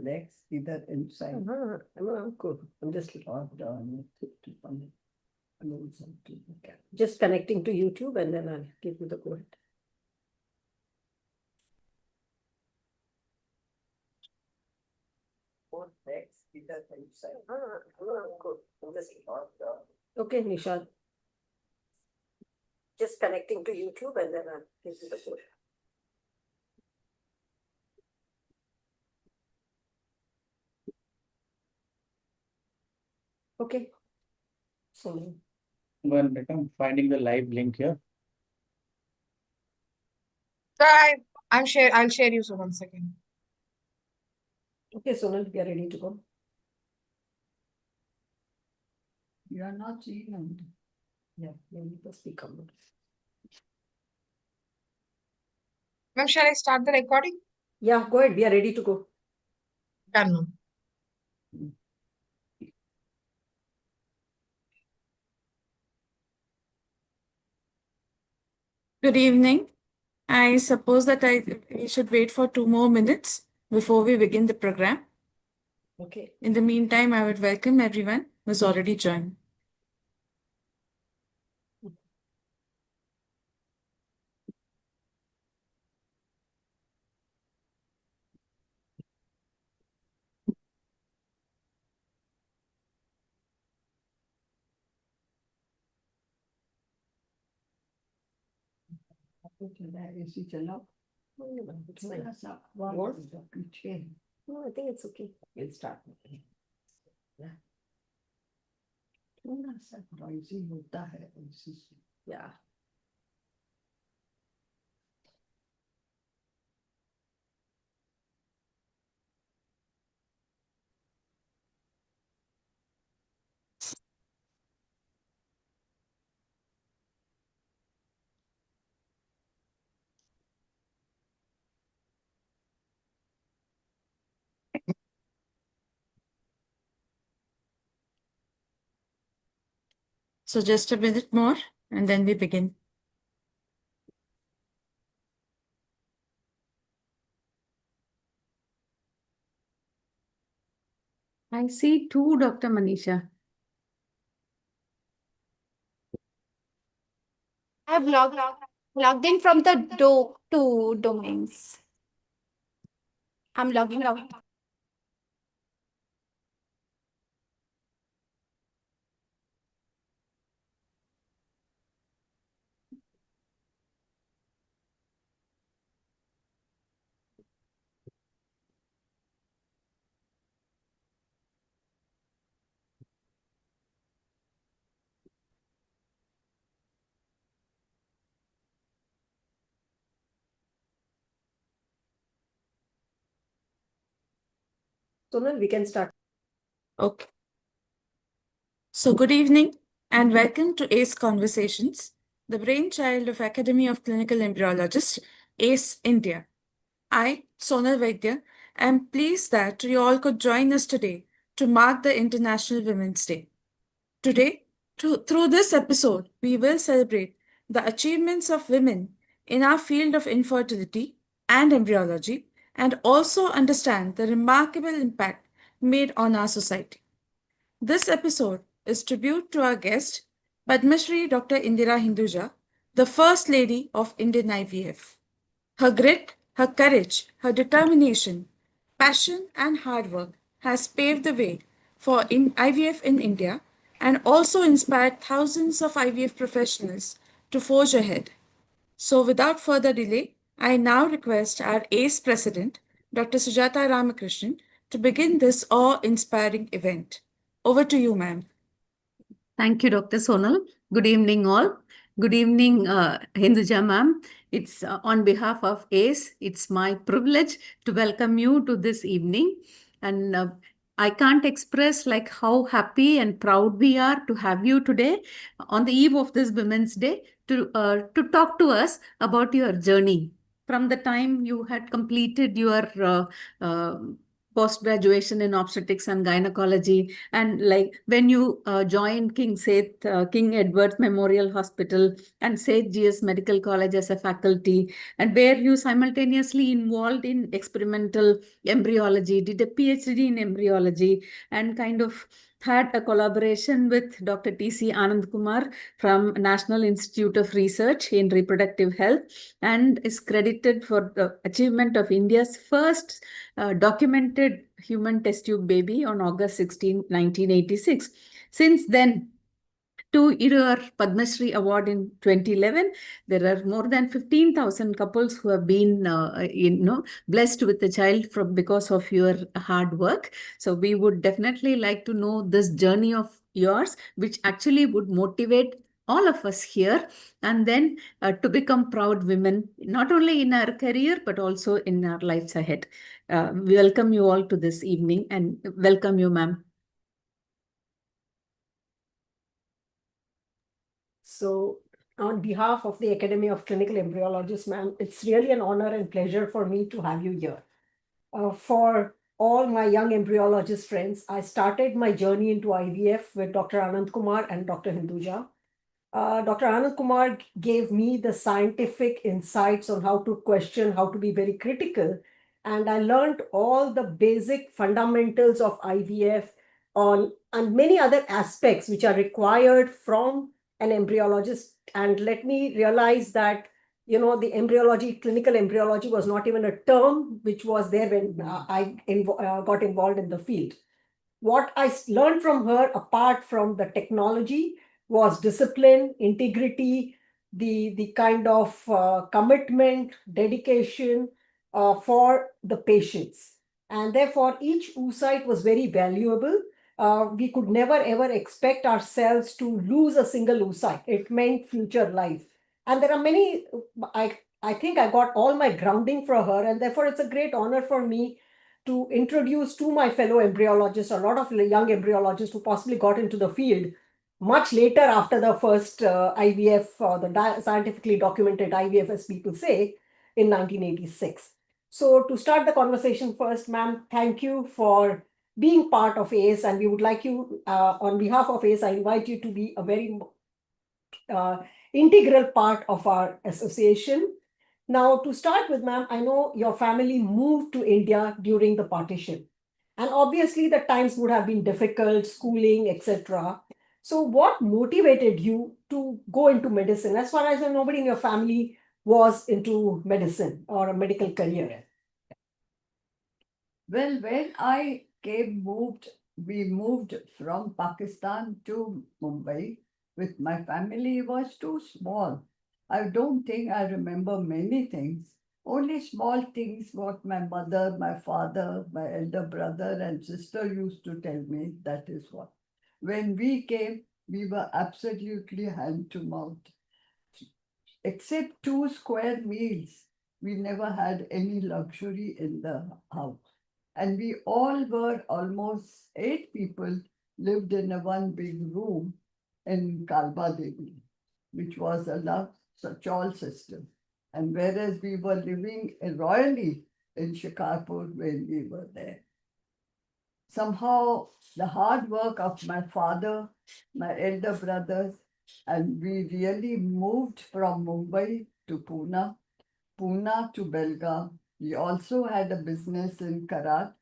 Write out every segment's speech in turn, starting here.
legs either inside. I'm good. I'm just logged on. Just connecting to YouTube and then I'll give you the go ahead. Both legs either inside. I'm good. I'm just logged on. Okay, Nishan. Just connecting to YouTube and then I'll give you the go ahead. Okay. So One I'm finding the live link here. So I'll share you so 1 second. okay, Sonal, we are ready to go. You are not even. Yeah, you need to speak on it. Ma'am, shall I start the recording? Yeah, go ahead. We are ready to go. Done, ma'am. Good evening. I suppose that we should wait for 2 more minutes before we begin the program. Okay. In the meantime, I would welcome everyone who's already joined. AC चलाओ. It's fine. What? No, I think it's okay. We'll start. Yeah. थोड़ा सा noisy होता है AC से. Yeah. So just a minute more and then we begin. I see two, Dr. Manisha. I have logged in from the two domains. I'm logging out. Sonal, we can start. Okay. So good evening and welcome to ACE Conversations, the brainchild of Academy of Clinical Embryologists, ACE India. I, Sonal Vaidya, am pleased that you all could join us today to mark the International Women's Day. Today, through this episode, we will celebrate the achievements of women in our field of infertility and embryology and also understand the remarkable impact made on our society. This episode is tribute to our guest, Padma Shri Dr. Indira Hinduja, the First Lady of Indian IVF. Her grit, her courage, her determination, passion and hard work has paved the way for IVF in India and also inspired thousands of IVF professionals to forge ahead. So without further delay, I now request our ACE President, Dr. Sujata Ramakrishnan, to begin this awe-inspiring event. Over to you, ma'am. Thank you, Dr. Sonal. Good evening, all. Good evening, Hinduja ma'am. It's on behalf of ACE, it's my privilege to welcome you to this evening. And I can't express like how happy and proud we are to have you today on the eve of this Women's Day to talk to us about your journey from the time you had completed your post-graduation in obstetrics and gynecology. And like when you joined King Edward Memorial Hospital and Seth GS Medical College as a faculty, and where you simultaneously involved in experimental embryology, did a PhD in embryology, and kind of had a collaboration with Dr. T.C. Anand Kumar from National Institute of Research in Reproductive Health, and is credited for the achievement of India's first documented human test tube baby on August 16, 1986. Since then, to your Padma Shri Award in 2011, there are more than 15,000 couples who have been, blessed with a child because of your hard work. So we would definitely like to know this journey of yours, which actually would motivate all of us here, and then to become proud women, not only in our career, but also in our lives ahead. We welcome you all to this evening, and welcome you, ma'am. So on behalf of the Academy of Clinical Embryologists, ma'am, it's really an honor and pleasure for me to have you here. For all my young embryologist friends, I started my journey into IVF with Dr. Anand Kumar and Dr. Hinduja. Dr. Anand Kumar gave me the scientific insights on how to question, how to be very critical. And I learned all the basic fundamentals of IVF and many other aspects which are required from an embryologist. And let me realize that, the embryology, clinical embryology was not even a term which was there when I got involved in the field. What I learned from her, apart from the technology, was discipline, integrity, the kind of commitment, dedication for the patients. And therefore, each oocyte was very valuable. We could never ever expect ourselves to lose a single oocyte. It meant future life. And there are many, I think I got all my grounding from her, and therefore it's a great honor for me to introduce to my fellow embryologists, a lot of young embryologists who possibly got into the field much later after the first IVF, the scientifically documented IVF, as people say, in 1986. So to start the conversation first, ma'am, thank you for being part of ACE, and we would like you, on behalf of ACE, I invite you to be a very integral part of our association. Now, to start with, ma'am, I know your family moved to India during the partition. And obviously, the times would have been difficult, schooling, etc. So, what motivated you to go into medicine? As far as I know, nobody in your family was into medicine or a medical career. Well, when we moved from Pakistan to Mumbai with my family, it was too small. I don't think I remember many things. Only small things what my mother, my father, my elder brother and sister used to tell me, that is what. When we came, we were absolutely hand to mouth. Except 2 square meals, we never had any luxury in the house. And we all were almost 8 people lived in a one big room in Kalba Devi, which was a chawl system. And whereas we were living royally in Shikarpur when we were there. Somehow the hard work of my father, my elder brothers, and we really moved from Mumbai to Pune, Pune to Belgaum. We also had a business in Karat,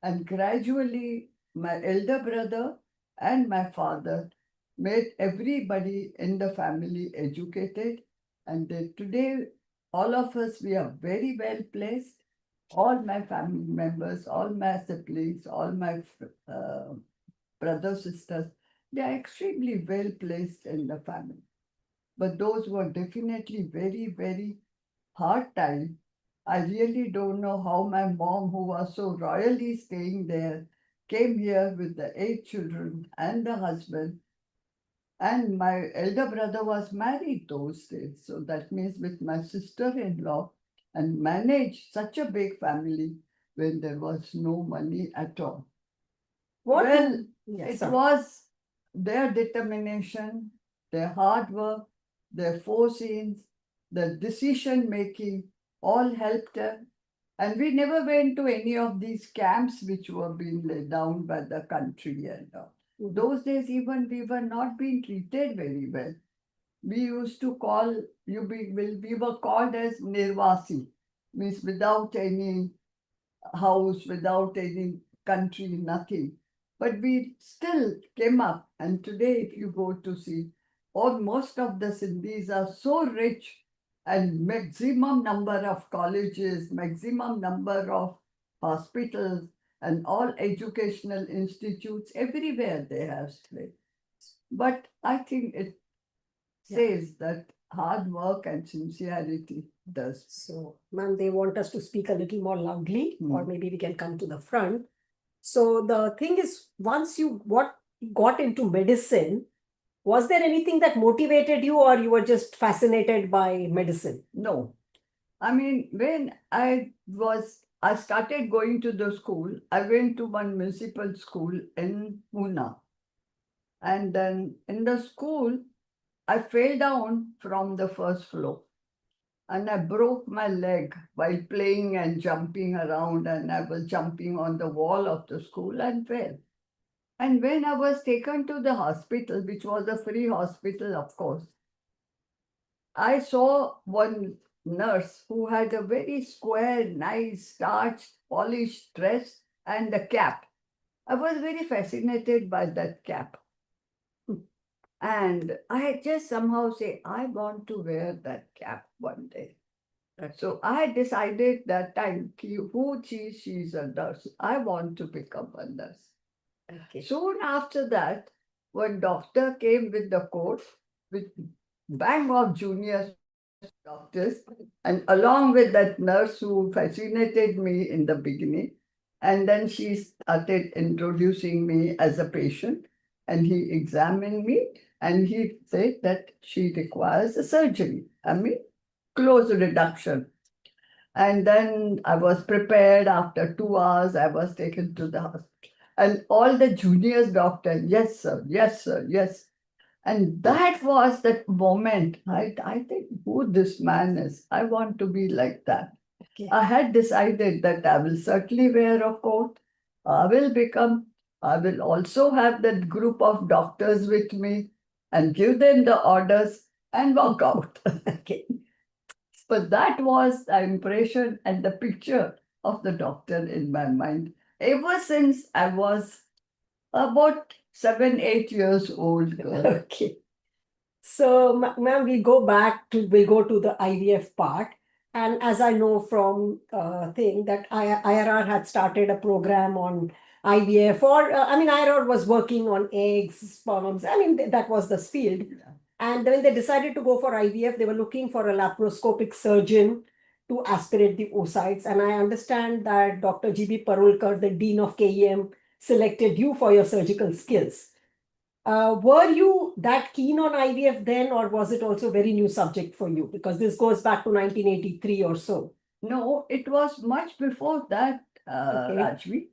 and gradually my elder brother and my father made everybody in the family educated. And today, all of us, we are very well placed. All my family members, all my siblings, all my brothers, sisters, they are extremely well placed in the family. But those were definitely very, very hard time. I really don't know how my mom, who was so royally staying there, came here with the 8 children and the husband. And my elder brother was married those days. So that means with my sister-in-law, and managed such a big family when there was no money at all. It was their determination, their hard work, their foreseeing, the decision making all helped them. And we never went to any of these camps which were being laid down by the country and all. Those days, even we were not being treated very well. We used to call we were called as Nirvasi, means without any house, without any country, nothing. But we still came up. And today, if you go to see, most of the Sindhis are so rich, and maximum number of colleges, maximum number of hospitals, and all educational institutes, everywhere they have strength. But I think it says that hard work and sincerity does. So, ma'am, they want us to speak a little more loudly, or Hmm. maybe we can come to the front. So the thing is, once you got into medicine, was there anything that motivated you, or you were just fascinated by medicine? No. I mean, when I started going to the school, I went to one municipal school in Pune. And then in the school, I fell down from the first floor. And I broke my leg while playing and jumping around. And I was jumping on the wall of the school and fell. And when I was taken to the hospital, which was a free hospital, of course, I saw one nurse who had a very square, nice, starched, polished dress and a cap. I was very fascinated by that cap. And I just somehow say, I want to wear that cap one day. So I decided that time, she's a nurse. I want to become a nurse. Okay. Soon after that, one doctor came with the coat with bang of junior doctors, and along with that nurse who fascinated me in the beginning. And then she started introducing me as a patient, and he examined me and he said that she requires a surgery. I mean, close reduction. And then I was prepared. After 2 hours, I was taken to the hospital. And all the juniors doctor, yes, sir, yes, sir, yes. And that was that moment. I think who this man is. I want to be like that. Okay. I had decided that I will certainly wear a coat. I will also have that group of doctors with me and give them the orders and walk out. Okay. But that was the impression and the picture of the doctor in my mind. Ever since I was about 7, 8 years old girl. Okay. So, ma'am, we'll go to the IVF part. And as I know from thing that IRR had started a program on IVF, or IRR was working on eggs, sperms. I mean, that was the field. And when they decided to go for IVF, they were looking for a laparoscopic surgeon to aspirate the oocytes. And I understand that Dr. G.B. Parulkar, the Dean of KEM, selected you for your surgical skills. Were you that keen on IVF then, or was it also a very new subject for you? Because this goes back to 1983 or so. No, it was much before that, Okay. Rajvi.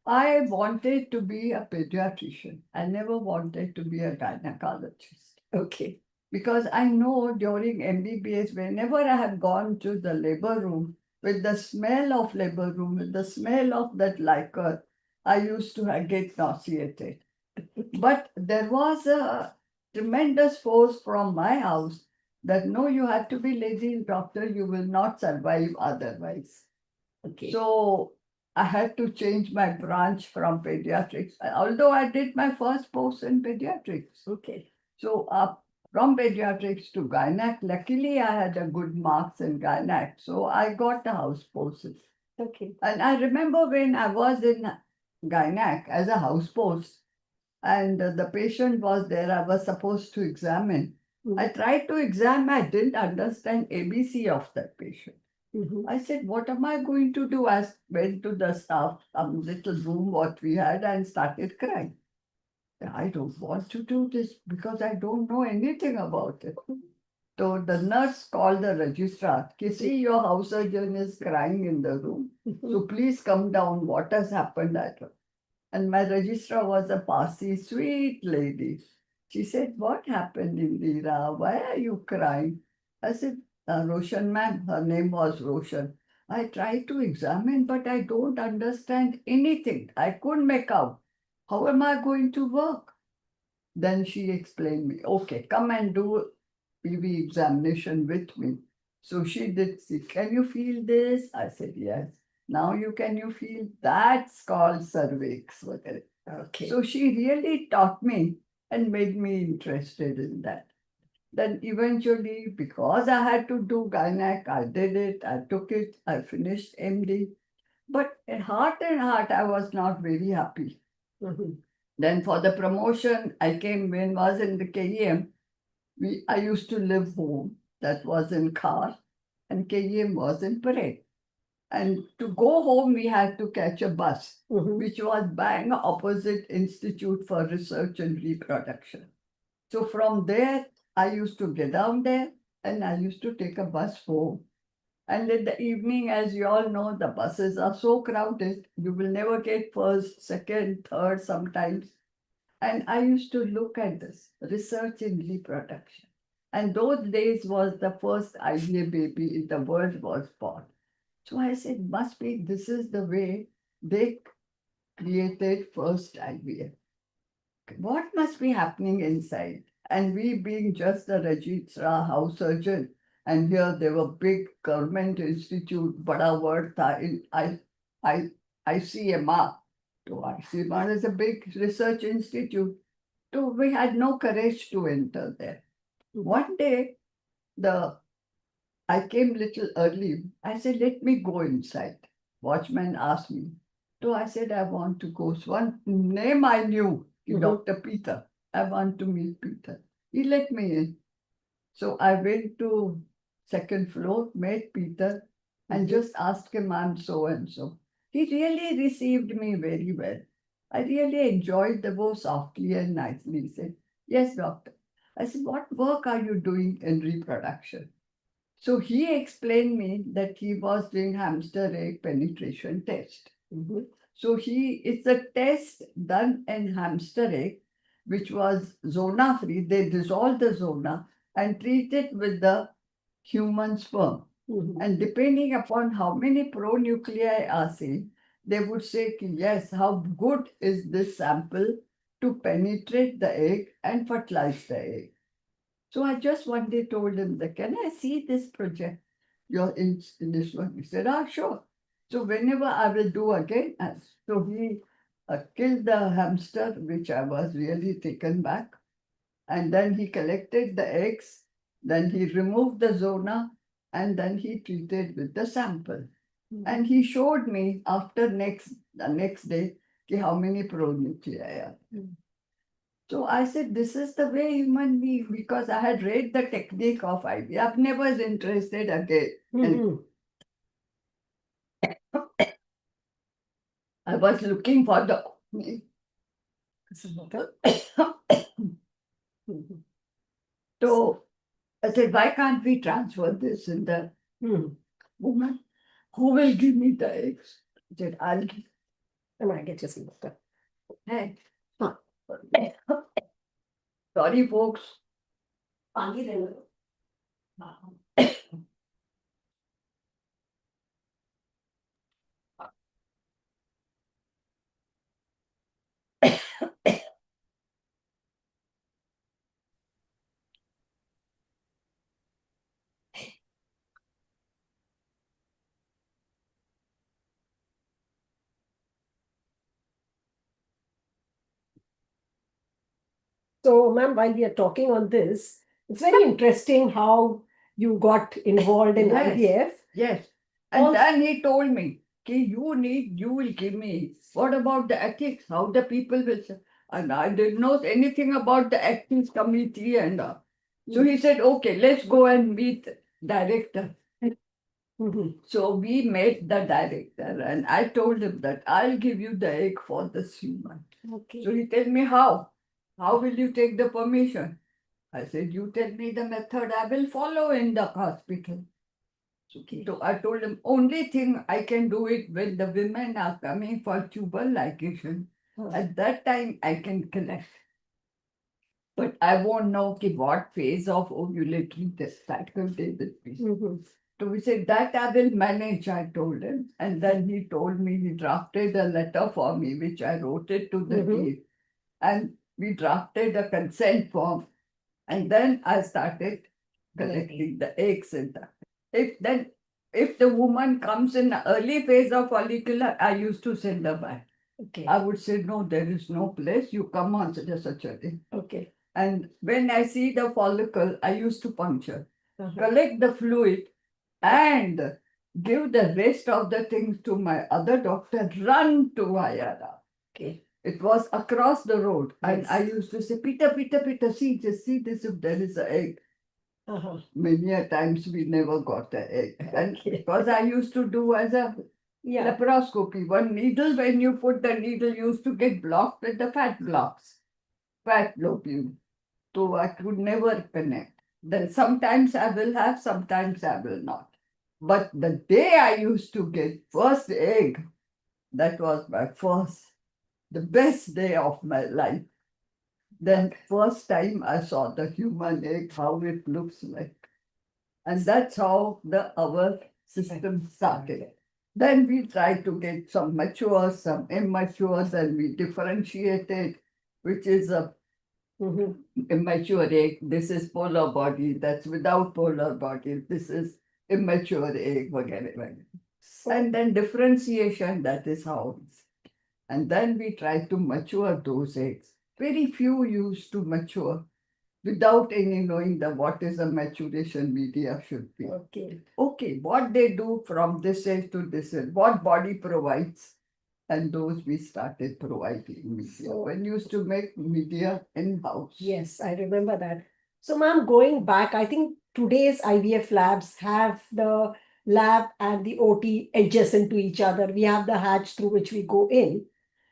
I wanted to be a pediatrician. I never wanted to be a gynecologist. Okay. Because I know during MBBS, whenever I have gone to the labor room, with the smell of labor room, with the smell of that liquor, I used to get nauseated. But there was a tremendous force from my house that no, you have to be lady doctor, you will not survive otherwise. Okay. So I had to change my branch from pediatrics, although I did my first post in pediatrics. Okay. So from pediatrics to gynac, luckily I had a good marks in gynac, so I got the house post. Okay. And I remember when I was in gynac as a house post, and the patient was there, I was supposed to examine. Mhm. I tried to examine, I didn't understand ABC of that patient. Mhm. I said, what am I going to do? I went to the staff, little room what we had, and started crying. I don't want to do this because I don't know anything about it. So the nurse called the registrar, see, your house surgeon is crying in the room. So please come down. What has happened at her? And my registrar was a Parsi, sweet lady. She said, what happened, Indira? Why are you crying? I said, Roshan ma'am, her name was Roshan. I try to examine, but I don't understand anything. I couldn't make out. How am I going to work? Then she explained me, okay, come and do PV examination with me. So she did see, can you feel this? I said, yes. Now can you feel? That's called cervix. Okay. So she really taught me and made me interested in that. Then eventually, because I had to do gynec, I did it, I took it, I finished MD. But at heart and heart, I was not very happy. Mhm. Then for the promotion, I came when was in the KEM. I used to live home. That was in car, and KEM was in parade. And to go home, we had to catch a bus, Mhm. which was bang opposite Institute for Research and Reproduction. So from there, I used to get down there and I used to take a bus home. And in the evening, as you all know, the buses are so crowded, you will never get first, second, third sometimes. And I used to look at this research in reproduction. And those days was the first IVF baby in the world was born. So I said, must be this is the way they created first IVF. What must be happening inside? And we being just a registrar house surgeon, and here there were big government institute, Bada word tha in ICMR. So ICMR is a big research institute. So we had no courage to enter there. One day, I came little early. I said, let me go inside. Watchman asked me. So I said, I want to go. So one name I knew, Mhm. Dr. Peter. I want to meet Peter. He let me in. So I went to second floor, met Peter, and Mhm. just asked him, I'm so and so. He really received me very well. I really enjoyed the voice softly and nicely. He said, yes, doctor. I said, what work are you doing in reproduction? So he explained me that he was doing hamster egg penetration test. Mhm. So it's a test done in hamster egg, which was zona free. They dissolve the zona and treat it with the human sperm. Mhm. And depending upon how many pronuclei are seen, they would say, yes, how good is this sample to penetrate the egg and fertilize the egg. So I just one day told him that, can I see this project? You're in this one. He said, sure. So whenever I will do again, so he killed the hamster, which I was really taken back. And then he collected the eggs. Then he removed the zona and then he treated with the sample. And he showed me after the next day how many pronuclei are. So I said, this is the way human being, because I had read the technique of IVF. I've never was interested again. And Mhm. I was looking for the Mhm. So I said, why can't we transfer this in the Mhm. woman? Who will give me the eggs? I said, I'll give. And I get your doctor. Hey. Huh. Sorry, folks. पानी ले लो. So, ma'am, while we are talking on this, it's very interesting how you got involved in Yes. IVF. Yes. And Also- then he told me, you will give me. What about the ethics? How the people will say? And I didn't know anything about the ethics committee and so he said, okay, let's go and meet director. Mhm. So we met the director and I told him that I'll give you the egg for this human. Okay. So he told me how? How will you take the permission? I said, you tell me the method, I will follow in the hospital. So I told him, only thing I can do it when the women are coming for tubal ligation. At that time, I can collect. But I won't know what phase of ovulatory cycle they will be. Mhm. So we said that I will manage, I told him. And then he told me he drafted a letter for me, which I wrote it to the Mhm. dean. And we drafted a consent form. And then I started collecting the eggs and that. If the woman comes in the early phase of follicular, I used to send her back. Okay. I would say, no, there is no place. You come on such a day. Okay. And when I see the follicle, I used to puncture, Uh-huh. collect the fluid, and give the rest of the things to my other doctor, run to Ayala. Okay. It was across the road. And Yes. I used to say, Peter, see this if there is an egg. Uh-huh. Many a times we never got the egg. And Okay. because I used to do as a Yeah. laparoscopy, one needle, when you put the needle, used to get blocked with the fat lobule. So I could never connect. Then sometimes I will have, sometimes I will not. But the day I used to get first egg, that was my the best day of my life. Then first time I saw the human egg, how it looks like. And that's how our system started. Then we tried to get some mature, some immature, and we differentiated, which is a Mhm. immature egg. This is polar body, that's without polar body. This is immature egg, whatever. So, And then differentiation, that is how. And then we tried to mature those eggs. Very few used to mature without any knowing that what is a maturation media should be. okay. Okay, what they do from this age to this age, what body provides, and those we started providing media. So- When used to make media in-house. Yes, I remember that. So, ma'am, going back, I think today's IVF labs have the lab and the OT adjacent to each other. We have the hatch through which we go in.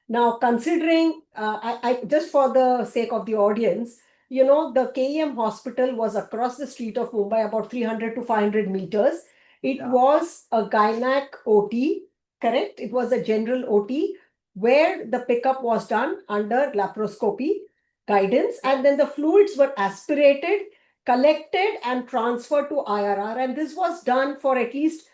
Now, considering, I just for the sake of the audience, you know, the KEM hospital was across the street of Mumbai, about 300 to 500 meters. It Yeah. was a gynac OT, correct? It was a general OT where the pickup was done under laparoscopy guidance, and then the fluids were aspirated, collected, and transferred to IRR. And this was done for at least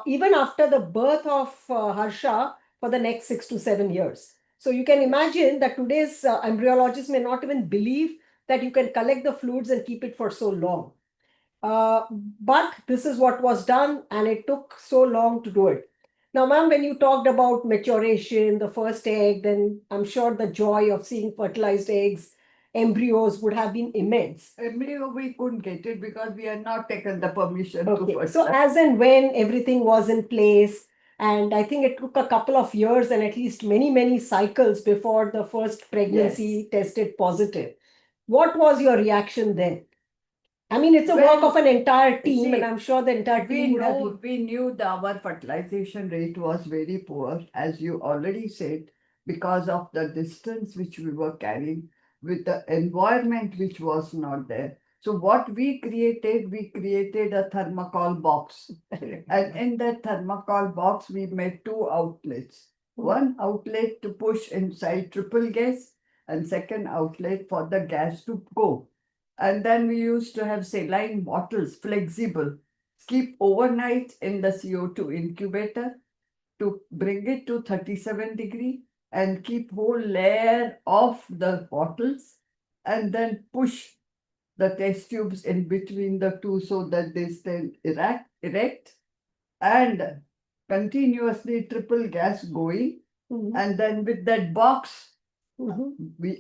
even after the birth of Harsha for the next 6 to 7 years. So you can imagine that today's embryologists may not even believe that you can collect the fluids and keep it for so long. But this is what was done, and it took so long to do it. Now, ma'am, when you talked about maturation, the first egg, then I'm sure the joy of seeing fertilized eggs, embryos would have been immense. Embryo, we couldn't get it because we had not taken the permission to Okay, fertilize. so as and when everything was in place, and I think it took a couple of years and at least many cycles before the first pregnancy tested positive. What was your reaction then? I mean, it's a work Well, of an entire team, see, and I'm sure the entire team would have been. we knew that our fertilization rate was very poor, as you already said, because of the distance which we were carrying with the environment which was not there. So what we created a thermocol box. And in that thermocol box, we made two outlets. One outlet to push inside triple gas, and second outlet for the gas to go. And then we used to have saline bottles, flexible, keep overnight in the CO2 incubator to bring it to 37 degree and keep whole layer of the bottles, and then push the test tubes in between the two so that they stay erect, and continuously triple gas going. Mhm, And then with that box, mhm.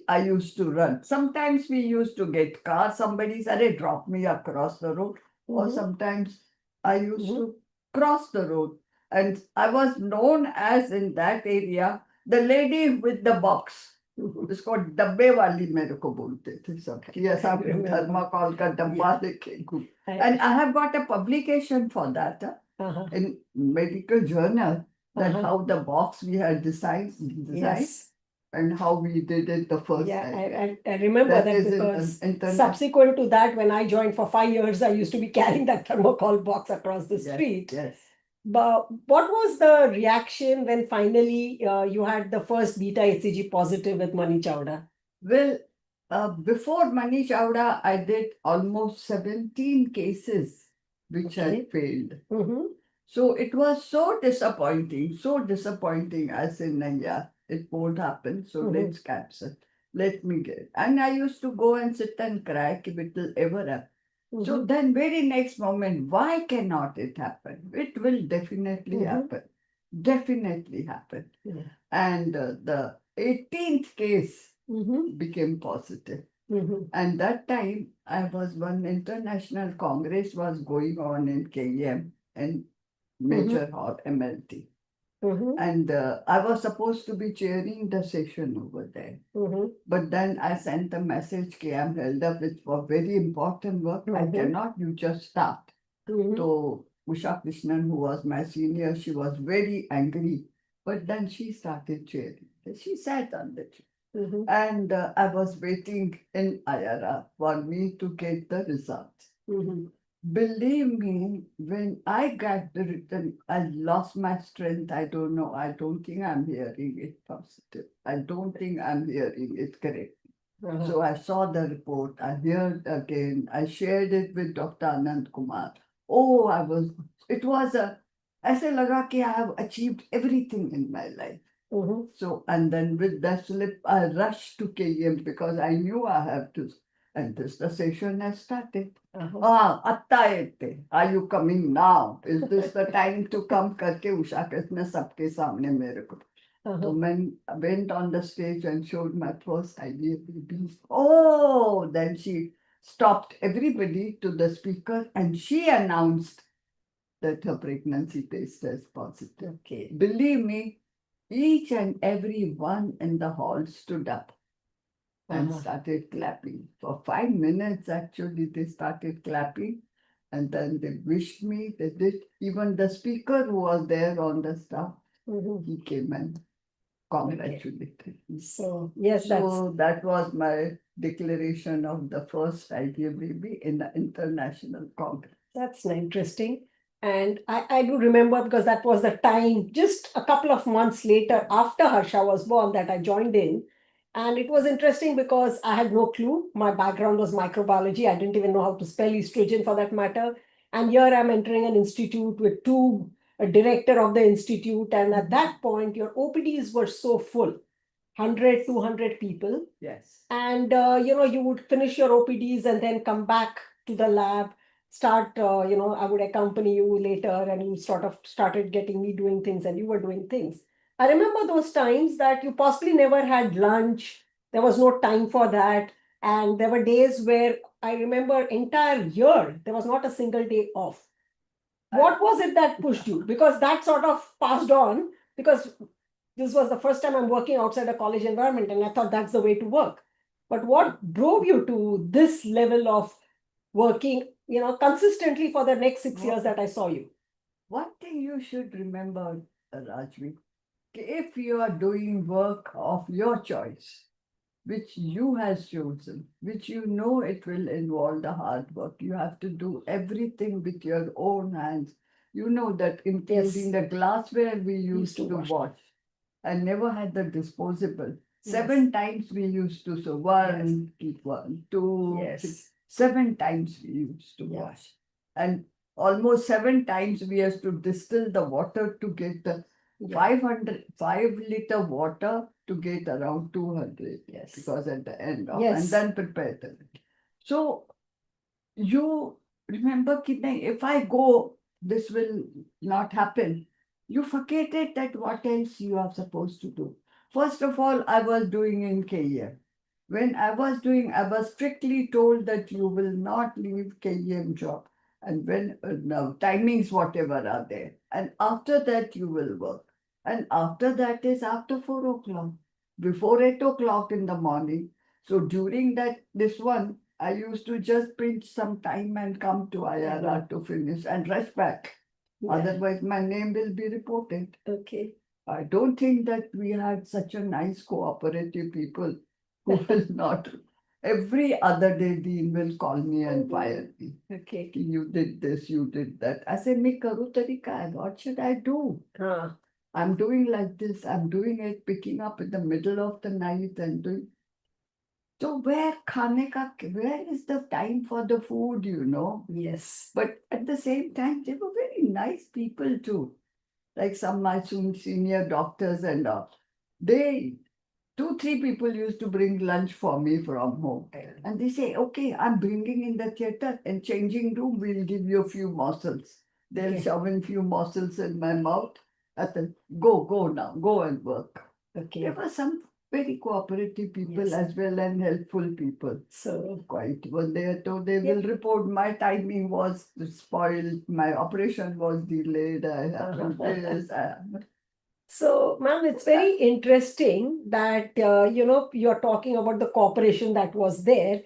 I used to run. Sometimes we used to get car. Somebody said, drop me across the road. Or Mhm. sometimes I used Mhm. to cross the road. And I was known as in that area, the lady with the box. उसको डब्बे वाली मेरे को बोलते थे सब कि ऐसा थर्माकोल का डब्बा लेके घूम. And I have got a publication for that Uh-huh. in medical journal, that Uh-huh. how the box we had designed Yes. and how we did it the first Yeah, time. I remember That that is in because internet. subsequent to that, when I joined for 5 years, I used to be carrying that thermocol box across the Yes, street. yes. But what was the reaction when finally you had the first beta HCG positive with Mani Chawda? Well, before Mani Chawda, I did almost 17 cases which Okay. had failed. Mm-hmm. So it was so disappointing, so disappointing. I said, Naya, it won't happen. So Mhm. let's cancel. Let me get. And I used to go and sit and cry if it will ever happen. So Mhm. then very next moment, why cannot it happen? It will definitely Mhm. happen. Definitely happen. Yeah. And the 18th case Mm-hmm. became positive. Mm-hmm. And that time, I was one international congress was going on in KM and Major Hall, MLT. Mm-hmm. And I was supposed to be chairing the session over there. Mm-hmm. But then I sent a message, "Okay, I'm held up with for very important work. I Mhm. cannot, you just start." Mm-hmm. So Usha Krishnan, who was my senior, she was very angry. But then she started chairing. She sat on the chair. Mm-hmm. And I was waiting in IRA for me to get the results. Mm-hmm. Believe me, when I got the written, I lost my strength. I don't know. I don't think I'm hearing it positive. I don't think I'm hearing it correct. Uh-huh. So I saw the report. I heard again. I shared it with Dr. Anand Kumar. Oh, it was ऐसे लगा कि I have achieved everything in my life. Mm-hmm. So, and then with that slip, I rushed to KM because I knew I have to. And this, the session has started. Uh-huh. Atta ete, are you coming now? Is this the time to come? करके उषा कृष्ण सबके सामने मेरे को. So Uh-huh. when I went on the stage and showed my first IVF, oh, then she stopped everybody to the speaker and she announced that her pregnancy test is positive. Okay. Believe me, each and every one in the hall stood up and Uh-huh. started clapping. For 5 minutes, actually, they started clapping. And then they wished me. They did. Even the speaker who was there on the staff, Mm-hmm. he came and congratulated me. So yes, that's So that was my declaration of the first IVF baby in the International Congress. That's interesting. And I do remember because that was the time, just a couple of months later, after Harsha was born, that I joined in. And it was interesting because I had no clue. My background was microbiology. I didn't even know how to spell estrogen for that matter. And here I'm entering an institute with a director of the institute. And at that point, your OPDs were so full, 100, 200 people. Yes. And you would finish your OPDs and then come back to the lab, start I would accompany you later, and you sort of started getting me doing things, and you were doing things. I remember those times that you possibly never had lunch. There was no time for that. And there were days where I remember entire year there was not a single day off. What was it that pushed you? Because that sort of passed on, because this was the first time I'm working outside a college environment, and I thought that's the way to work. But what drove you to this level of working, consistently for the next 6 years that I saw you? One thing you should remember, Rajvi, if you are doing work of your choice, which you has chosen, which you know it will involve the hard work, you have to do everything with your own hands. You know that including the glassware we used to wash. I never had the disposable. Yes. 7 times we used to, so one, keep 1, 2, Yes. 3, 7 times we used to Yeah. wash. And almost 7 times we used to distill the water to get the 5 liter water to get around 200. Yes. Because at the end of, Yes. and then prepare the. So you remember, if I go, this will not happen. You forget it that what else you are supposed to do. First of all, I was doing in KM. When I was doing, I was strictly told that you will not leave KM job. And when now timings, whatever are there. And after that, you will work. And after that is after 4 o'clock, before 8 o'clock in the morning. So during this one, I used to just pinch some time and come to IRR to finish and rush back. Yeah. Otherwise, my name will be reported. Okay. I don't think that we had such a nice cooperative people who will not. Every other day, Dean will call me and fire me. Okay. You did this, you did that. I said, "Me karu tarika hai. What should I do? I'm doing like this. I'm doing it, picking up in the middle of the night and doing." So where is the time for the food, you know? Yes. But at the same time, they were very nice people too. Like some my senior doctors and all. They 2, 3 people used to bring lunch for me from home. And they say, okay, I'm bringing in the theater and changing room, we'll give you a few morsels. They'll Okay. shove in few morsels in my mouth. And then go now, go and work. Okay. There were some very cooperative people Yes. as well and helpful people. So Quite when they are told they Yeah. will report my timing was spoiled, my operation was delayed, I had to this. So, ma'am, it's very interesting that you're talking about the cooperation that was there.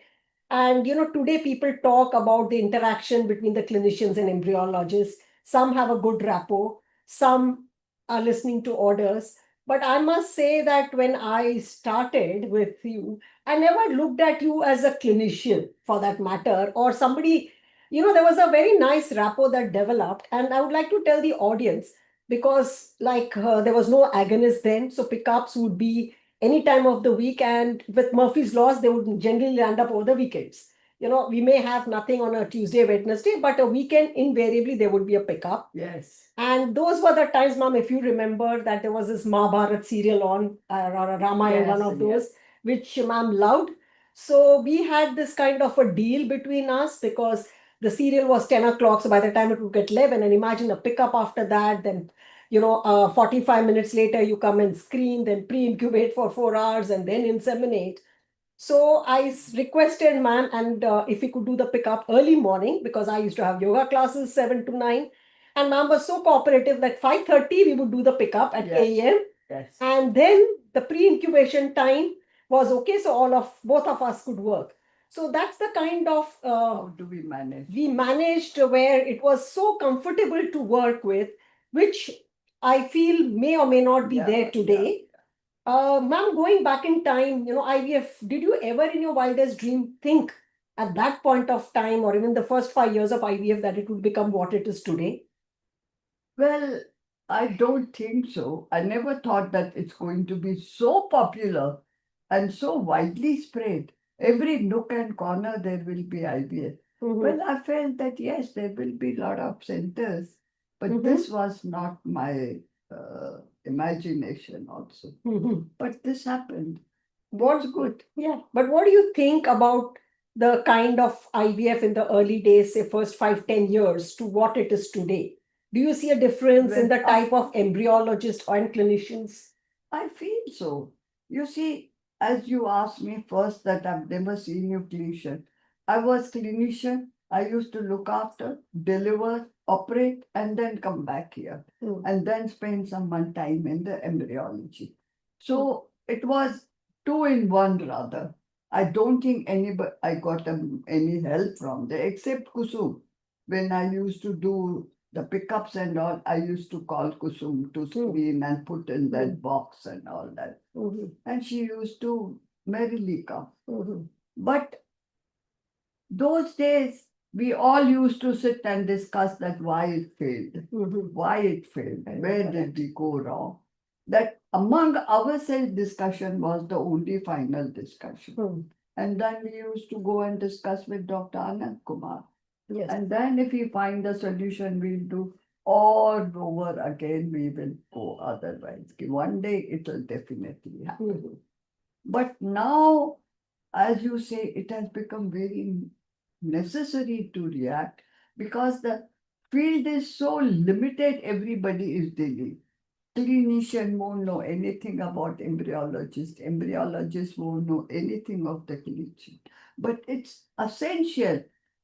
And today people talk about the interaction between the clinicians and embryologists. Some have a good rapport, some are listening to orders. But I must say that when I started with you, I never looked at you as a clinician for that matter, or somebody, there was a very nice rapport that developed. And I would like to tell the audience because, like, there was no agonist then, so pickups would be any time of the week, and with Murphy's laws they would generally land up over the weekends. We may have nothing on a Tuesday, Wednesday, but a weekend invariably there would be a pickup. Yes. And those were the times, ma'am, if you remember, that there was this Mahabharat serial on, or a Ramayana, one of Yes, those, which ma'am loved. So we had this kind of a deal between us because the serial was 10 o'clock. So by the time it would get 11, and imagine a pickup after that, then 45 minutes later, you come and screen, then pre-incubate for 4 hours, and then inseminate. So I requested ma'am, and if we could do the pickup early morning, because I used to have yoga classes 7 to 9. And ma'am was so cooperative that 5:30 we would do the pickup at Yes. AM. Yes. And then the pre-incubation time was okay, so both of us could work. So that's the kind of How do we manage? we managed where it was so comfortable to work with, which I feel may or may not be Yeah, there today. Ma'am, going back in time, IVF, did you ever in your wildest dream think at that point of time, or even the first 5 years of IVF, that it would become what it is today? Well, I don't think so. I never thought that it's going to be so popular and so widely spread. Every nook and corner there will be IVF. Mhm. Well, I felt that yes, there will be a lot of centers, but Mhm. this was not my imagination also. Mhm. But this happened. What's Good. Yeah, but what do you think about the kind of IVF in the early days, say first 5, 10 years, to what it is today? Do you see a difference in Well, the type of embryologists and clinicians? I feel so. You see, as you asked me first that I've never seen you clinician, I was clinician. I used to look after, deliver, operate, and then come back here Hmm. and then spend some time in the embryology. So it was 2 in 1 rather. I don't think I got any help from there except Kusum. When I used to do the pickups and all, I used to call Kusum to screen and put in that box and all that. Mhm. And she used to merrily come. Mhm. But those days, we all used to sit and discuss that why it failed, Mhm. why it failed, Correct, where did we go wrong. That among ourselves discussion was the only final discussion. Hmm. And then we used to go and discuss with Dr. Anand Kumar. Yes. And then if we find a solution, we'll do all over again, we will go otherwise. One day it will definitely happen. Mhm. But now, as you say, it has become very necessary to react because the field is so limited, everybody is dealing. Clinician won't know anything about embryologist. Embryologist won't know anything of the clinician. But it's essential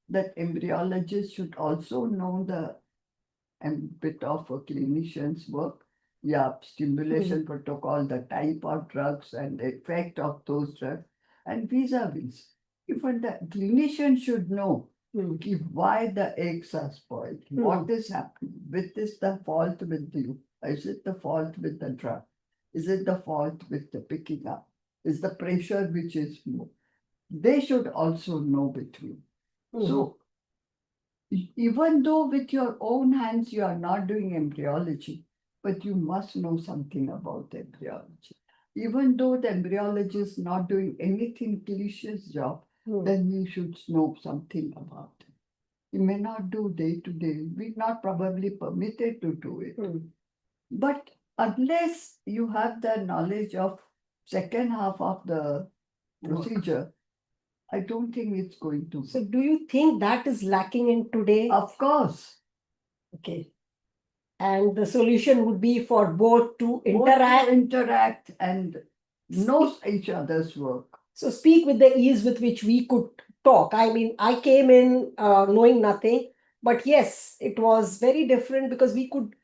that embryologists should also know the bit of a clinician's work. Yeah, stimulation protocol, the type of drugs and the effect of those drugs, and vis-a-vis. Even the clinician should know Hmm. why the eggs are spoiled, what is happening, with this the fault with you, is it the fault with the drug, is it the fault with the picking up, is the pressure which is more. They should also know between. So even though with your own hands you are not doing embryology, but you must know something about embryology. even though the embryologist not doing anything delicious job, Hmm. then we should know something about it. He may not do day to day. We're not probably permitted to do it. Hmm. But unless you have the knowledge of second half of the procedure, I don't think it's going to. So do you think that is lacking in today? Of course, Okay. And the solution would be for both to both to interact. interact and know each other's work. So speak with the ease with which we could talk. I mean, I came in knowing nothing, but yes, it was very different because we could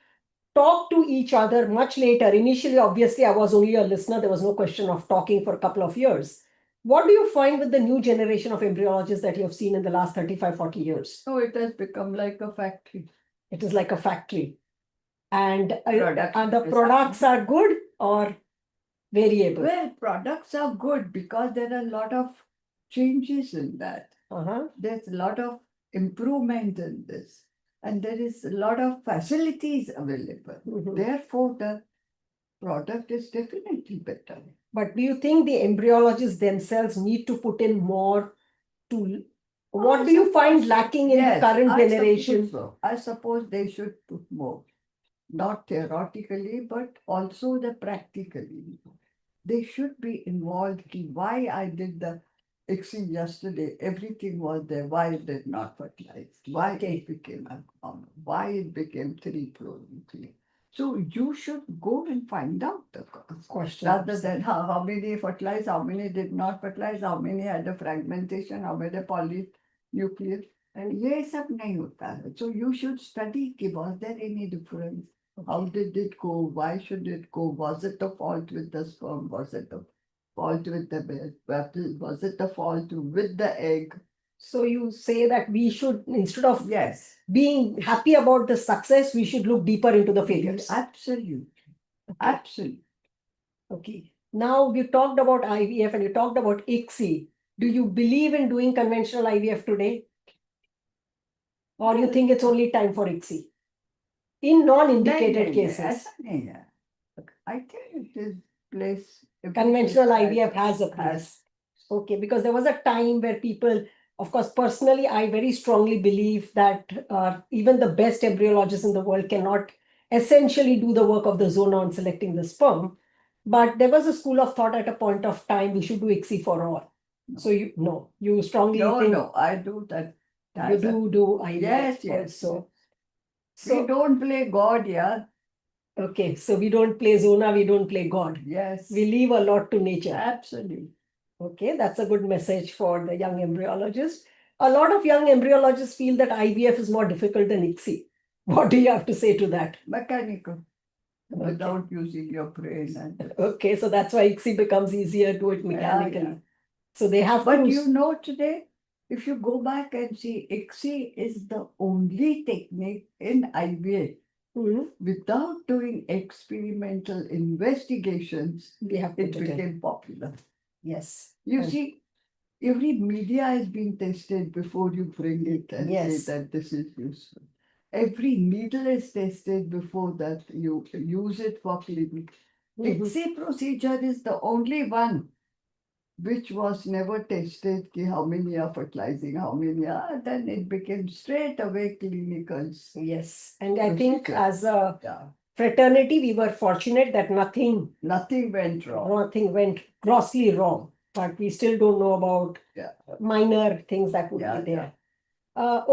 talk to each other much later. Initially, obviously, I was only a listener. There was no question of talking for a couple of years. What do you find with the new generation of embryologists that you have seen in the last 35, 40 years? So it has become like a factory. It is like a factory. And Production the is products are good or variable? Well, products are good because there are a lot of changes in that. Uh-huh. There's a lot of improvement in this, and there is a lot of facilities available. Mhm. Therefore, the product is definitely better. But do you think the embryologists themselves need to put in more to what I do you find suppose- lacking in the Yes, current I suppose generation? so. I suppose they should put more, not theoretically, but also the practically. They should be involved in why I did the ICSI yesterday. Everything was there. Why it did not fertilize? Why it became abnormal? Why it became 3-pronuclear? So you should go and find out the cause. Question. Rather than how many fertilized, how many did not fertilize, how many had a fragmentation, how many polynuclear. And ये सब नहीं होता है. So you should study कि was there any difference? How did it go? Why should it go? Was it the fault with the sperm? Was it the fault with the vessel? Was it the fault with the egg? So you say that we should, instead of Yes. being happy about the success, we should look deeper into the failures. Absolutely. Absolutely. Okay. Now you talked about IVF and you talked about ICSI. Do you believe in doing conventional IVF today? Or you think it's only time for ICSI? In non-indicated cases. ऐसा नहीं है. I think it is place. Conventional IVF has a place. Okay, because there was a time where people, of course, personally, I very strongly believe that even the best embryologists in the world cannot essentially do the work of the zona on selecting the sperm. But there was a school of thought at a point of time we should do ICSI for all. No. So you strongly think No, I do that. you do IVF Yes, yes. also. We So don't play God, yeah. okay, so we don't play zona, we don't play God. Yes. We leave a lot to nature. Absolutely. Okay, that's a good message for the young embryologist. A lot of young embryologists feel that IVF is more difficult than ICSI. What do you have to say to that? Mechanical. Okay. Without using your brain. And, Okay, so that's why ICSI becomes easier, do it mechanically. yeah. So they have But to. you know today, if you go back and see, ICSI is the only technique in IVF Mhm. without doing experimental investigations, We have it put it in. became popular. Yes. You And- see, every media is being tested before you bring it and Yes. say that this is useful. Every needle is tested before that you use it for clinic. Mhm. ICSI procedure is the only one which was never tested, ki how many are fertilizing, how many are, then it became straight away clinicals. Yes. And I think Procedure. as a Yeah, fraternity, we were fortunate that nothing nothing went wrong. went grossly wrong. But we still don't know about Yeah. minor things that would Yeah, be there.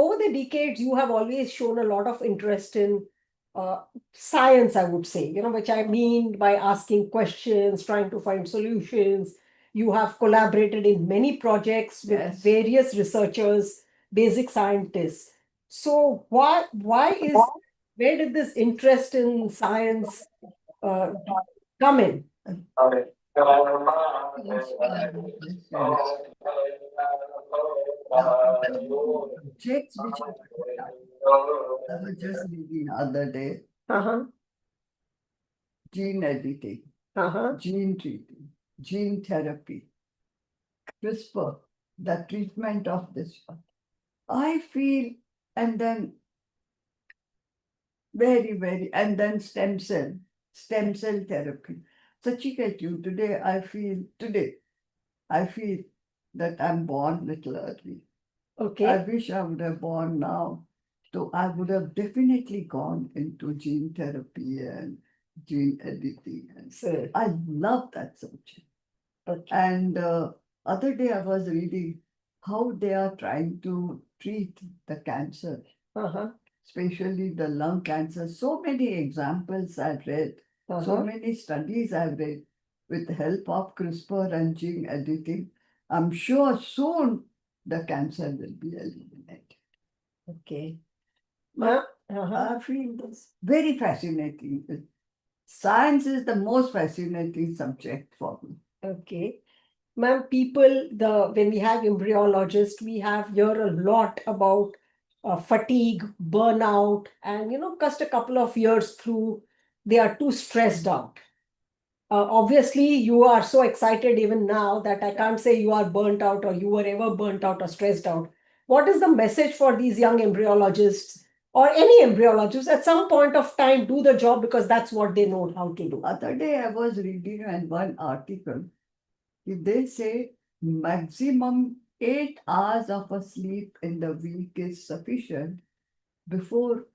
Over the decades, you have always shown a lot of interest in science, I would say, which I mean by asking questions, trying to find solutions. You have collaborated in many projects with Yes. various researchers, basic scientists. So where did this interest in science come in? Checks which I was just reading the other day, Uh-huh, gene editing, uh-huh. gene treating, gene therapy, CRISPR, the treatment of this one. I feel, and then and then stem cell therapy. Sachikachu, today, I feel that I'm born little early. I Okay. wish I would have born now. So I would have definitely gone into gene therapy and gene editing. And So, I love that subject. okay. And other day I was reading how they are trying to treat the cancer, Uh-huh. especially the lung cancer. So many examples I've read, so Uh-huh. many studies I've read with the help of CRISPR and gene editing. I'm sure soon the cancer will be eliminated. Okay. But Uh-huh. I feel this very fascinating. Science is the most fascinating subject for me. Okay. Ma'am, when we have embryologists, we have hear a lot about fatigue, burnout, and just a couple of years through, they are too stressed out. Obviously, you are so excited even now that I can't say you are burnt out or you were ever burnt out or stressed out. What is the message for these young embryologists or any embryologists at some point of time do the job because that's what they know how to do? Other day I was reading in one article, they say maximum 8 hours of a sleep in the week is sufficient before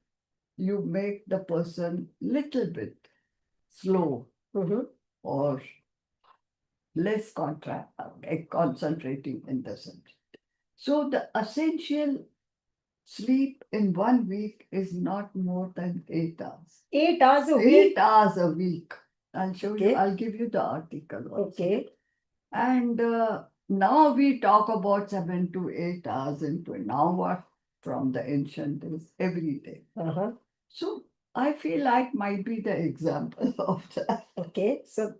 you make the person little bit slow Mhm. or less concentrating in the subject. So the essential sleep in 1 week is not more than 8 hours. 8 hours a 8 week. hours a week. I'll show you, Okay. I'll give you the article also. Okay. And now we talk about 7 to 8 hours into now what from the ancient days every day. Uh-huh. So I feel like might be the example of that. Okay. So,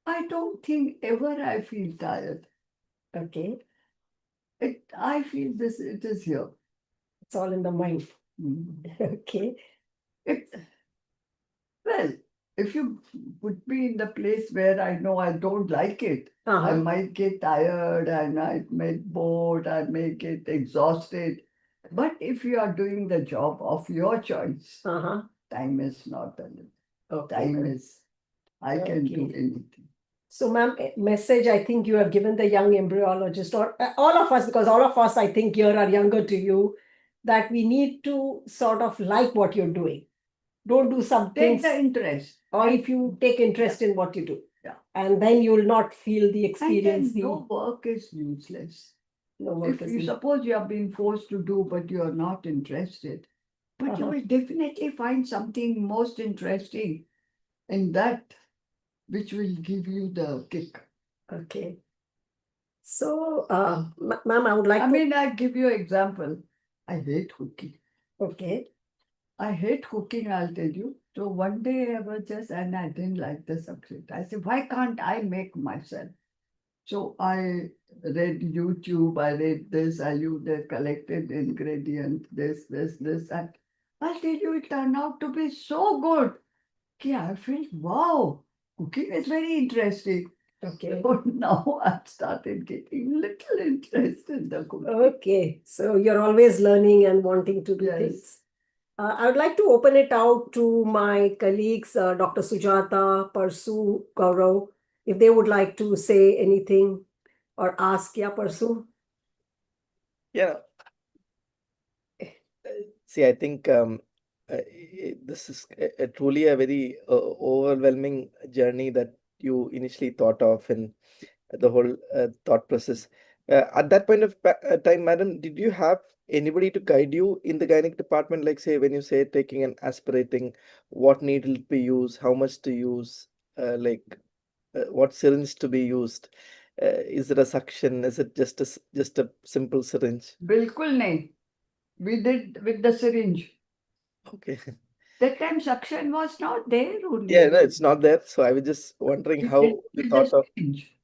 I don't think ever I feel tired. okay. I feel this, it is here. It's all in the mind. Mm. Okay. It, well, if you put me in the place where I know I don't like it, I Uh-huh. might get tired and I may bored, I may get exhausted. But if you are doing the job of your choice, Uh-huh. time is not a limit. Okay. Time is, I can do Okay. anything. So, ma'am, message I think you have given the young embryologist or all of us, because all of us, I think, here are younger to you, that we need to sort of like what you're doing. Don't do some Take things, the interest. or if you take interest in what you do. Yeah. And then you will not feel the And experience, then no work is useless. no work If is you in- suppose you are being forced to do, but you are not interested, but you Uh-huh. will definitely find something most interesting in that, which will give you the kick. Okay. So, ma'am, I would like I to. mean, I give you example. I hate cooking. Okay. I hate cooking, I'll tell you. So one day I was just, and I didn't like the subject. I said, why can't I make myself? So I read YouTube, I read this, I used the collected ingredient, this, and I'll tell you, it turned out to be so good. Okay, I felt, wow, cooking is very interesting. Okay. So now I've started getting little interest in the cooking. Okay. So you're always learning and wanting to do Yes. things. I would like to open it out to my colleagues, Dr. Sujata, Parsu, Gaurav, if they would like to say anything or ask. Yeah, Parsu. Yeah. See, I think this is truly a very overwhelming journey that you initially thought of and the whole thought process. At that point of time, madam, did you have anybody to guide you in the gynec department? Like, say, when you say taking and aspirating, what needle to be used, how much to use, what syringe to be used? Is it a suction? Is it just a simple syringe? Bilkul nahi. We did with the syringe. Okay. That time suction was not there only. Yeah, no, it's not there. So I was just wondering We how did you with thought the of. syringe.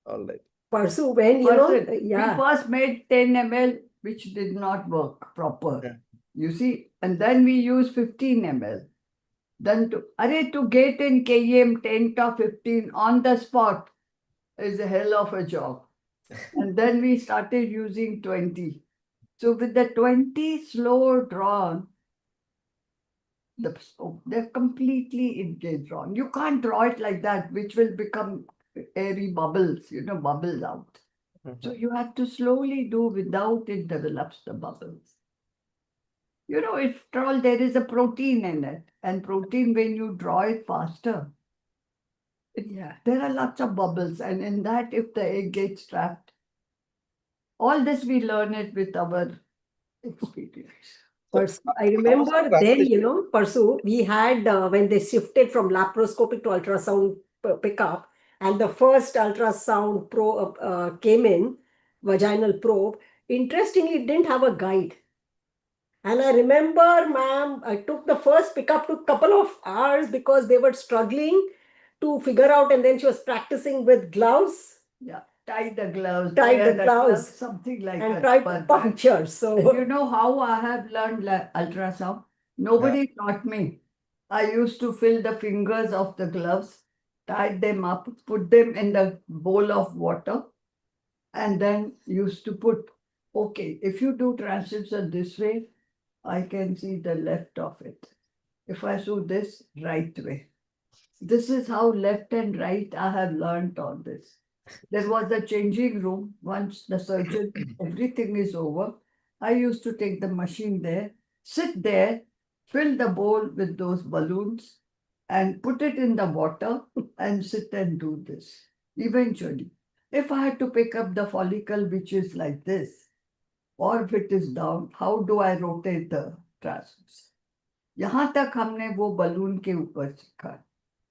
All right. Parsu, when We first made 10 ml, which did not work proper. Yeah. You see, and then we used 15 ml. Then to get in KM 10 to 15 on the spot is a hell of a job. And then we started using 20. So with the 20 slow drawn, They're completely engaged on. You can't draw it like that, which will become airy bubbles, bubbles out. So Mhm. you have to slowly do without it develops the bubbles. After all, there is a protein in it, and protein, when you draw it faster, there are lots of bubbles, and in that, if the egg gets trapped, all this we learn it with our experience. I remember then, Parsu, we had when they shifted from laparoscopic to ultrasound pickup, and the first ultrasound probe came in, vaginal probe. Interestingly, it didn't have a guide. And I remember, ma'am, I took the first pickup, took couple of hours because they were struggling to figure out, and then she was practicing with gloves. Yeah, tie the gloves, Tie wear the gloves, something like and a tried to rubber band. puncture. And So you know how I have learned ultrasound? Nobody taught me. I used to fill the fingers of the gloves, tie them up, put them in the bowl of water, and then used to put, okay, if you do transcription this way, I can see the left of it. If I do this, right way. This is how left and right I have learned on this. There was a changing room. Once the surgery, everything is over, I used to take the machine there, sit there, fill the bowl with those balloons, and put it in the water and sit and do this. Eventually, if I had to pick up the follicle which is like this, or if it is down, how do I rotate the transverse? यहाँ तक हमने वो balloon के ऊपर सीखा.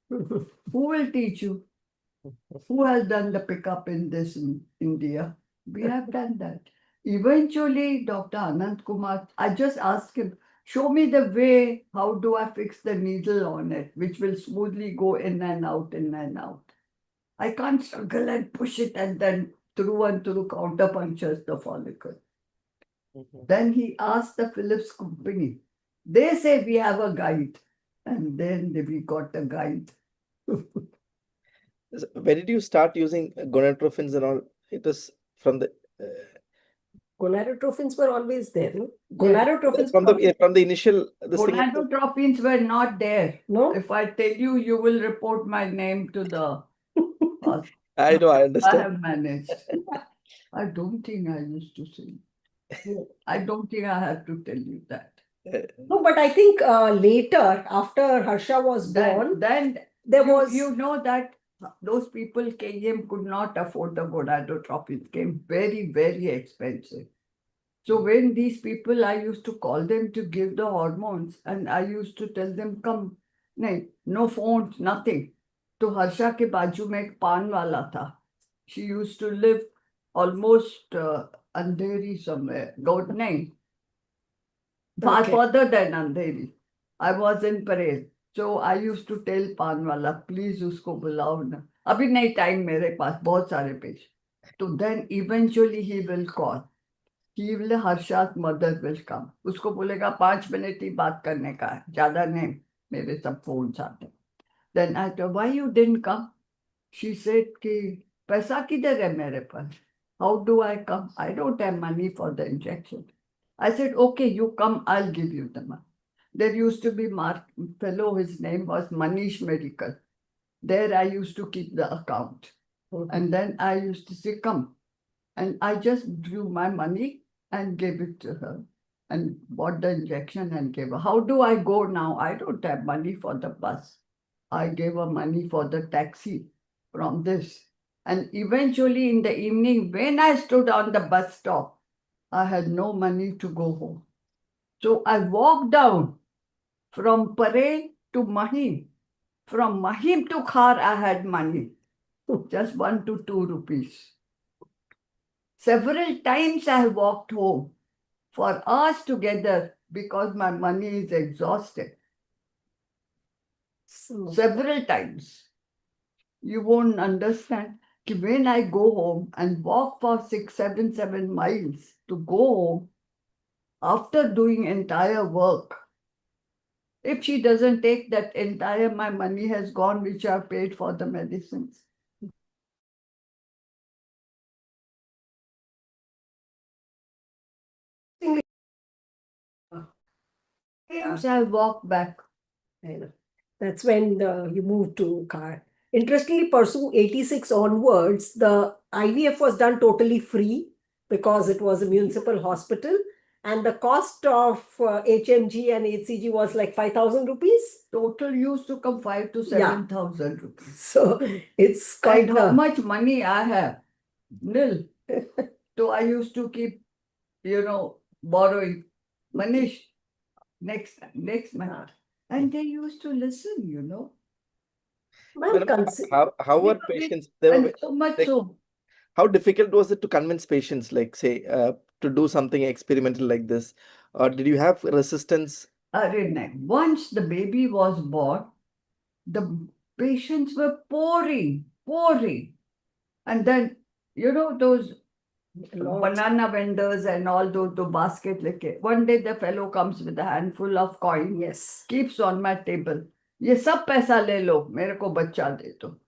Who will teach you? Who has done the pickup in this in India? We have done that. Eventually, Dr. Anand Kumar, I just asked him, show me the way, how do I fix the needle on it, which will smoothly go in and out, in and out. I can't struggle and push it and then through and through counterpunctures the follicle. Mhm. Then he asked the Philips company. They say we have a guide. And then we got a guide. When did you start using gonadotrophins and all? It was from the gonadotrophins were always there. No? Yeah. Gonadotrophins from the initial this thing. Gonadotrophins were not there. No? If I tell you, you will report my name to the. I know, I I understand. have managed. I don't think I used to sing. I don't think I have to tell you that. No, but I think later, after Harsha was born, Then there was. you know that those people came could not afford the gonadotropin. It came very, very expensive. So when these people, I used to call them to give the hormones, and I used to tell them, come, no phones, nothing. तो हर्षा के बाजू में एक पान वाला था. She used to live almost Andheri somewhere. नहीं. Further than Andheri. I was in Parel. So I used to tell पान वाला, please उसको बुलाओ ना. अभी नहीं time मेरे पास, बहुत सारे पेश. So then eventually he will call. He will, Harsha's mother will come. उसको बोलेगा 5 मिनट ही बात करने का है, ज़्यादा नहीं, मेरे सब phones आते. Then I told, why you didn't come? She said कि पैसा किधर है मेरे पास? How do I come? I don't have money for the injection. I said, okay, you come, I'll give you the money. There used to be Mark fellow, his name was Manish Medical. There I used to keep the account. And then I used to say, come. And I just drew my money and gave it to her and bought the injection and gave her. How do I go now? I don't have money for the bus. I gave her money for the taxi from this. And eventually in the evening, when I stood on the bus stop, I had no money to go home. So I walked down from Parel to Mahim. From Mahim to Khar, I had money. Just 1 to 2 rupees. Several times I walked home for hours together because my money is exhausted. Several times. You won't understand. When I go home and walk for 6, 7 miles to go home, after doing entire work, if she doesn't take that entire, my money has gone, which I paid for the medicines. Times I walk back I know. That's when you moved to car. Interestingly, pursue 86 onwards, the IVF was done totally free because it was a municipal hospital. And the cost of HMG and HCG was like 5,000 rupees. Total used to come 5 to Yeah. 7,000 rupees. So it's quite And how a much money I have? Nil. So I used to keep, borrowing. Manish, next month. And they used to listen. well, Madam, how were Because patients? They were, And so much like, so. how difficult was it to convince patients, like say, to do something experimental like this? Or did you have resistance? Once the baby was born, the patients were pouring. And then, those banana vendors and all those, the basket. One day the fellow comes with a handful of coin, yes. keeps on my table. ये सब पैसा ले लो, मेरे को बच्चा दे दो.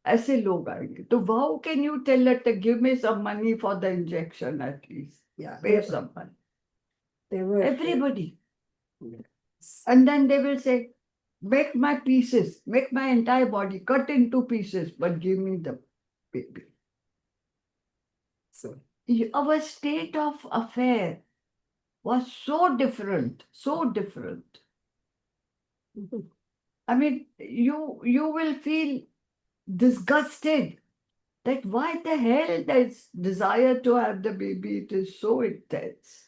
ऐसे लोग आएंगे. तो how can you tell that give me some money for the injection at least? Yeah. Pay some money. They were Everybody. Yes. And then they will say, make my pieces, make my entire body, cut into pieces, but give me the baby. So Our state of affair was so different. mhm. I mean, you will feel disgusted that why the hell this desire to have the baby, it is so intense.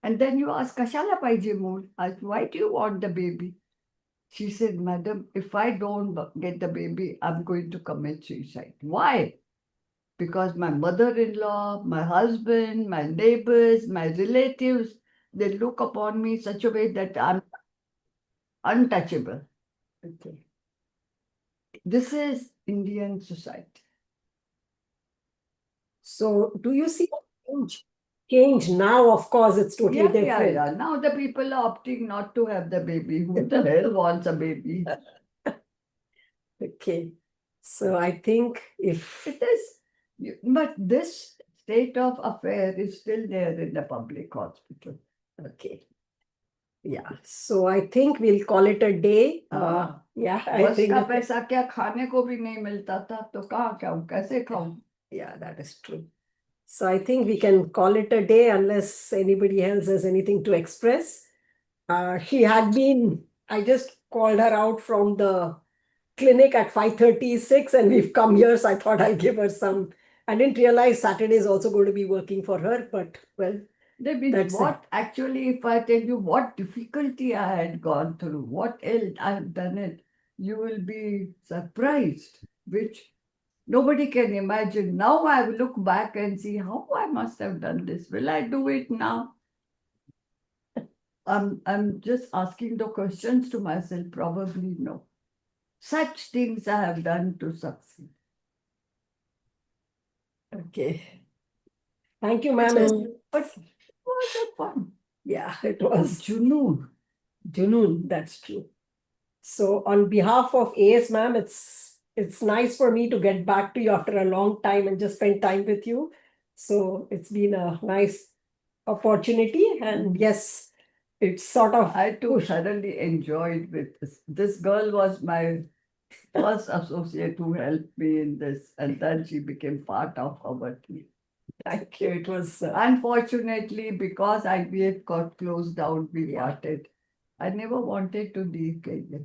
And then you ask, Kashala paije mool? Why do you want the baby? She said, Madam, if I don't get the baby, I'm going to commit suicide. Why? Because my mother-in-law, my husband, my neighbors, my relatives, they look upon me such a way that I'm untouchable. Okay. This is Indian society. So do you see a change now? Of course, it's totally Yeah. different. Now the people are opting not to have the baby. Who the hell wants a baby? Okay. So I think if It is, but this state of affair is still there in the public hospital. okay. Yeah. So I think we'll call it a day. हाँ. Yeah, I बस think का पैसा क्या खाने को भी नहीं मिलता था तो कहाँ खाऊं कैसे खाऊं? yeah, that is true. So I think we can call it a day unless anybody else has anything to express. She had been, I just called her out from the clinic at 5:36 and we've come here, so I thought I'll give her some. I didn't realize Saturday is also going to be working for her, but well, That's it. What actually, if I tell you what difficulty I had gone through, what else I have done it, you will be surprised, which nobody can imagine. Now I will look back and see how I must have done this. Will I do it now? I'm just asking the questions to myself. Probably no. Such things I have done to succeed. okay. Thank you, ma'am. But was that fun? Yeah, it Oh, was Junoon. Junoon, that's true. So on behalf of AS, ma'am, it's nice for me to get back to you after a long time and just spend time with you. So it's been a nice opportunity, and yes, it's sort of I too thoroughly enjoyed with this. This girl was my first associate who helped me in this, and then she became part of our team. thank you. It was Unfortunately, because IVF got closed down, we Yeah. parted. I never wanted to leave Kenya.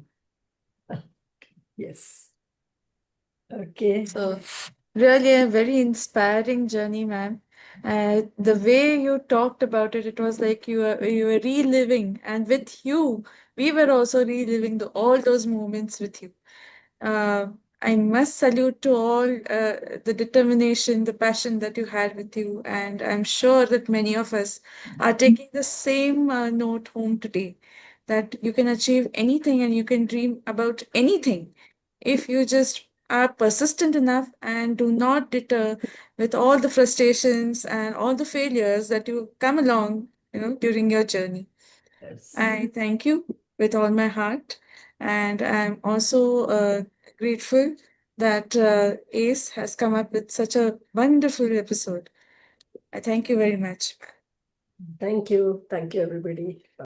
yes. Okay. So, really a very inspiring journey, ma'am. The way you talked about it, it was like you were reliving, and with you, we were also reliving all those moments with you. I must salute to all the determination, the passion that you had with you, and I'm sure that many of us are taking the same note home today, that you can achieve anything and you can dream about anything if you just are persistent enough and do not deter with all the frustrations and all the failures that you come along, during your journey. Yes. I thank you with all my heart, and I'm also grateful that ACE has come up with such a wonderful episode. I thank you very much. Thank you. Thank you, everybody.